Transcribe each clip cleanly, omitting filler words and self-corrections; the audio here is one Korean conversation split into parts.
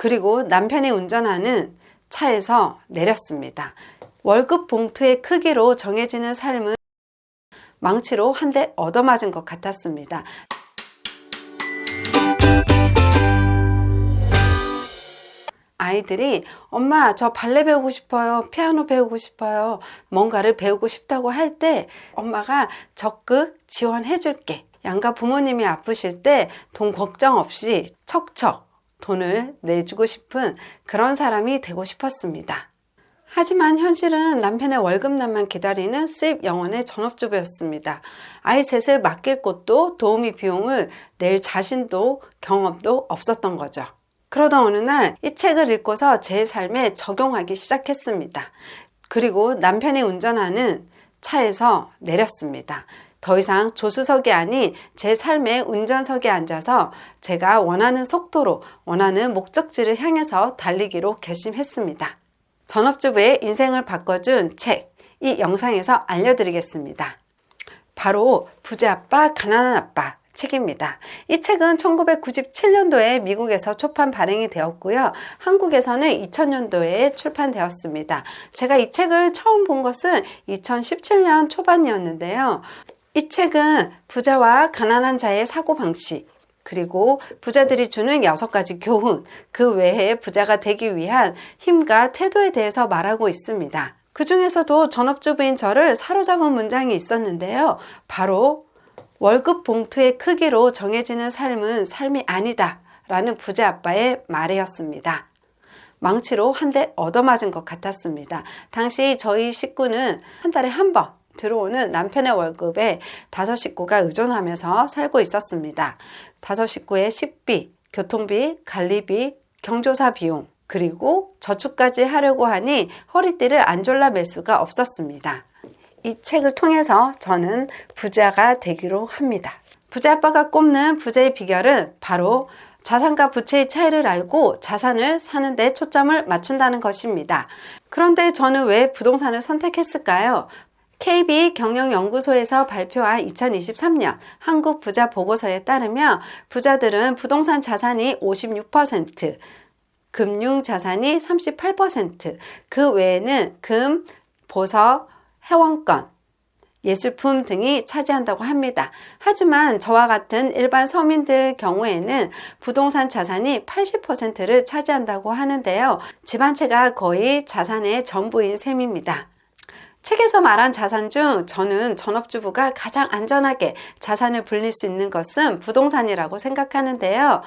그리고 남편이 운전하는 차에서 내렸습니다. 월급 봉투의 크기로 정해지는 삶은 망치로 한 대 얻어맞은 것 같았습니다. 아이들이 엄마 저 발레 배우고 싶어요, 피아노 배우고 싶어요, 뭔가를 배우고 싶다고 할 때 엄마가 적극 지원해 줄게, 양가 부모님이 아프실 때 돈 걱정 없이 척척 돈을 내주고 싶은 그런 사람이 되고 싶었습니다. 하지만 현실은 남편의 월급날만 기다리는 수입 영혼의 전업주부였습니다. 아이 셋을 맡길 곳도 도우미 비용을 낼 자신도 경험도 없었던 거죠. 그러던 어느 날 이 책을 읽고서 제 삶에 적용하기 시작했습니다. 그리고 남편이 운전하는 차에서 내렸습니다. 더 이상 조수석이 아닌 제 삶의 운전석에 앉아서 제가 원하는 속도로 원하는 목적지를 향해서 달리기로 결심했습니다. 전업주부의 인생을 바꿔준 책, 이 영상에서 알려드리겠습니다. 바로 부자아빠 가난한 아빠 책입니다. 이 책은 1997년도에 미국에서 초판 발행이 되었고요. 한국에서는 2000년도에 출판되었습니다. 제가 이 책을 처음 본 것은 2017년 초반이었는데요. 이 책은 부자와 가난한 자의 사고방식, 그리고 부자들이 주는 6가지 교훈, 그 외에 부자가 되기 위한 힘과 태도에 대해서 말하고 있습니다. 그 중에서도 전업주부인 저를 사로잡은 문장이 있었는데요. 바로 월급 봉투의 크기로 정해지는 삶은 삶이 아니다 라는 부자아빠의 말이었습니다. 망치로 한 대 얻어맞은 것 같았습니다. 당시 저희 식구는 한 달에 한 번 들어오는 남편의 월급에 5 식구가 의존하면서 살고 있었습니다. 5 식구의 식비, 교통비, 관리비, 경조사 비용, 그리고 저축까지 하려고 하니 허리띠를 안 졸라맬 수가 없었습니다. 이 책을 통해서 저는 부자가 되기로 합니다. 부자아빠가 꼽는 부자의 비결은 바로 자산과 부채의 차이를 알고 자산을 사는 데 초점을 맞춘다는 것입니다. 그런데 저는 왜 부동산을 선택했을까요? KB 경영연구소에서 발표한 2023년 한국 부자 보고서에 따르면 부자들은 부동산 자산이 56%, 금융 자산이 38%, 그 외에는 금, 보석, 회원권, 예술품 등이 차지한다고 합니다. 하지만 저와 같은 일반 서민들 경우에는 부동산 자산이 80%를 차지한다고 하는데요. 집 한 채가 거의 자산의 전부인 셈입니다. 책에서 말한 자산 중 저는 전업주부가 가장 안전하게 자산을 불릴 수 있는 것은 부동산이라고 생각하는데요.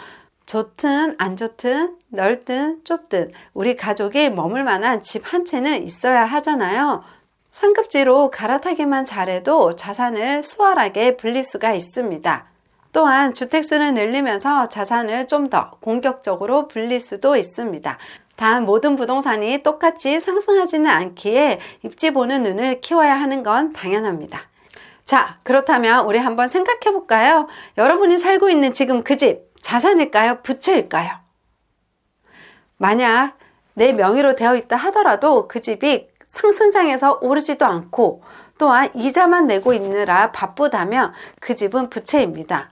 좋든 안 좋든 넓든 좁든 우리 가족이 머물 만한 집 한 채는 있어야 하잖아요. 상급지로 갈아타기만 잘해도 자산을 수월하게 불릴 수가 있습니다. 또한 주택수를 늘리면서 자산을 좀 더 공격적으로 불릴 수도 있습니다. 단 모든 부동산이 똑같이 상승하지는 않기에 입지 보는 눈을 키워야 하는 건 당연합니다. 자, 그렇다면 우리 한번 생각해 볼까요? 여러분이 살고 있는 지금 그 집, 자산일까요? 부채일까요? 만약 내 명의로 되어 있다 하더라도 그 집이 상승장에서 오르지도 않고 또한 이자만 내고 있느라 바쁘다면 그 집은 부채입니다.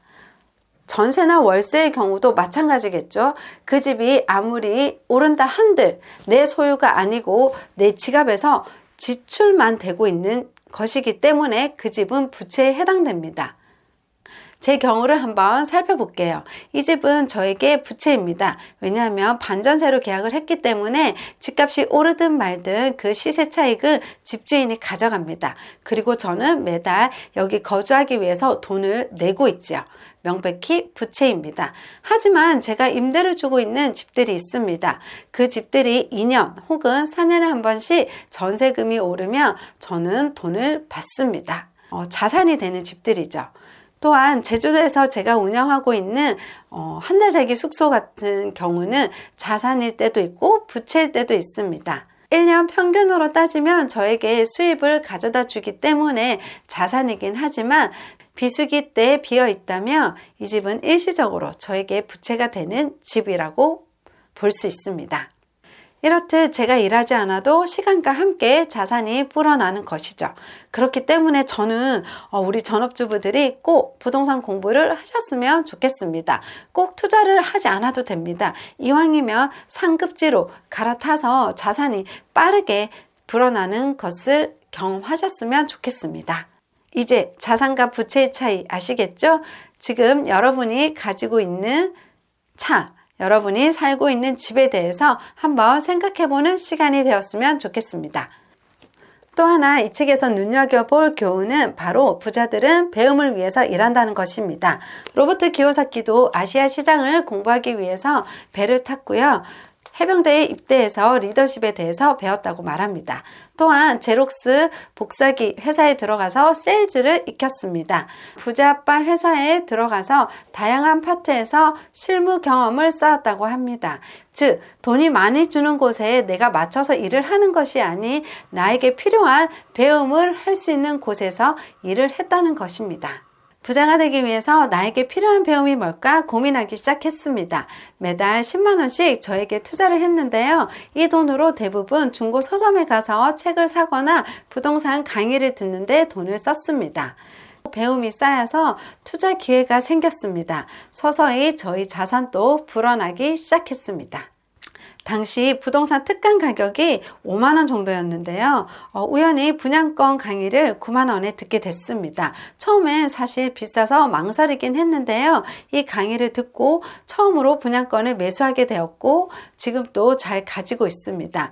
전세나 월세의 경우도 마찬가지겠죠. 그 집이 아무리 오른다 한들 내 소유가 아니고 내 지갑에서 지출만 되고 있는 것이기 때문에 그 집은 부채에 해당됩니다. 제 경우를 한번 살펴볼게요. 이 집은 저에게 부채입니다. 왜냐하면 반전세로 계약을 했기 때문에 집값이 오르든 말든 그 시세 차익은 집주인이 가져갑니다. 그리고 저는 매달 여기 거주하기 위해서 돈을 내고 있죠. 명백히 부채입니다. 하지만 제가 임대를 주고 있는 집들이 있습니다. 그 집들이 2년 혹은 4년에 한 번씩 전세금이 오르면 저는 돈을 받습니다. 자산이 되는 집들이죠. 또한 제주도에서 제가 운영하고 있는 한 달 살기 숙소 같은 경우는 자산일 때도 있고 부채일 때도 있습니다. 1년 평균으로 따지면 저에게 수입을 가져다 주기 때문에 자산이긴 하지만 비수기 때 비어 있다면 이 집은 일시적으로 저에게 부채가 되는 집이라고 볼 수 있습니다. 이렇듯 제가 일하지 않아도 시간과 함께 자산이 불어나는 것이죠. 그렇기 때문에 저는 우리 전업주부들이 꼭 부동산 공부를 하셨으면 좋겠습니다. 꼭 투자를 하지 않아도 됩니다. 이왕이면 상급지로 갈아타서 자산이 빠르게 불어나는 것을 경험하셨으면 좋겠습니다. 이제 자산과 부채의 차이 아시겠죠? 지금 여러분이 가지고 있는 차, 여러분이 살고 있는 집에 대해서 한번 생각해보는 시간이 되었으면 좋겠습니다. 또 하나 이 책에서 눈여겨볼 교훈은 바로 부자들은 배움을 위해서 일한다는 것입니다. 로버트 기요사키도 아시아 시장을 공부하기 위해서 배를 탔고요. 해병대에 입대해서 리더십에 대해서 배웠다고 말합니다. 또한 제록스 복사기 회사에 들어가서 세일즈를 익혔습니다. 부자아빠 회사에 들어가서 다양한 파트에서 실무 경험을 쌓았다고 합니다. 즉, 돈이 많이 주는 곳에 내가 맞춰서 일을 하는 것이 아닌 나에게 필요한 배움을 할 수 있는 곳에서 일을 했다는 것입니다. 부자가 되기 위해서 나에게 필요한 배움이 뭘까 고민하기 시작했습니다. 매달 10만 원씩 저에게 투자를 했는데요. 이 돈으로 대부분 중고 서점에 가서 책을 사거나 부동산 강의를 듣는데 돈을 썼습니다. 배움이 쌓여서 투자 기회가 생겼습니다. 서서히 저희 자산도 불어나기 시작했습니다. 당시 부동산 특강 가격이 5만 원 정도였는데요. 우연히 분양권 강의를 9만 원에 듣게 됐습니다. 처음엔 사실 비싸서 망설이긴 했는데요. 이 강의를 듣고 처음으로 분양권을 매수하게 되었고 지금도 잘 가지고 있습니다.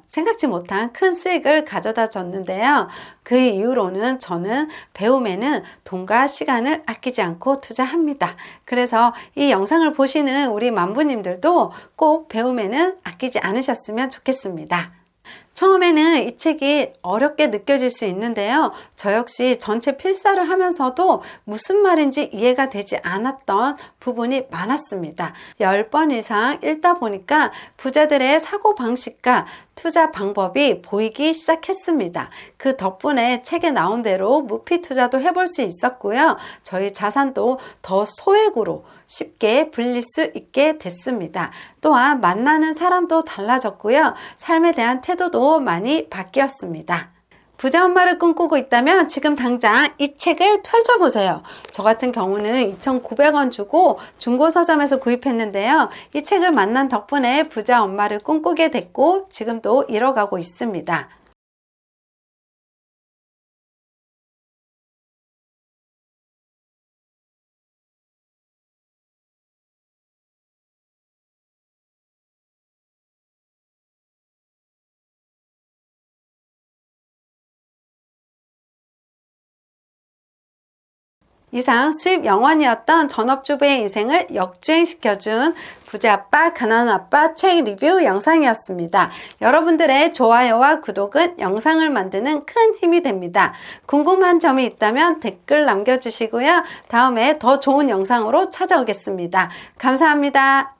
생각지 못한 큰 수익을 가져다 줬는데요. 그 이후로는 저는 배움에는 돈과 시간을 아끼지 않고 투자합니다. 그래서 이 영상을 보시는 우리 만부님들도 꼭 배움에는 아끼지 않으셨으면 좋겠습니다. 처음에는 이 책이 어렵게 느껴질 수 있는데요. 저 역시 전체 필사를 하면서도 무슨 말인지 이해가 되지 않았던 부분이 많았습니다. 10번 이상 읽다 보니까 부자들의 사고방식과 투자 방법이 보이기 시작했습니다. 그 덕분에 책에 나온 대로 무피 투자도 해볼 수 있었고요. 저희 자산도 더 소액으로 쉽게 불릴 수 있게 됐습니다. 또한 만나는 사람도 달라졌고요. 삶에 대한 태도도 많이 바뀌었습니다. 부자 엄마를 꿈꾸고 있다면 지금 당장 이 책을 펼쳐보세요. 저 같은 경우는 2,900원 주고 중고 서점에서 구입했는데요. 이 책을 만난 덕분에 부자 엄마를 꿈꾸게 됐고 지금도 이뤄가고 있습니다. 이상 수입 영원이었던 전업주부의 인생을 역주행시켜준 부자아빠 가난아빠 책 리뷰 영상이었습니다. 여러분들의 좋아요와 구독은 영상을 만드는 큰 힘이 됩니다. 궁금한 점이 있다면 댓글 남겨주시고요. 다음에 더 좋은 영상으로 찾아오겠습니다. 감사합니다.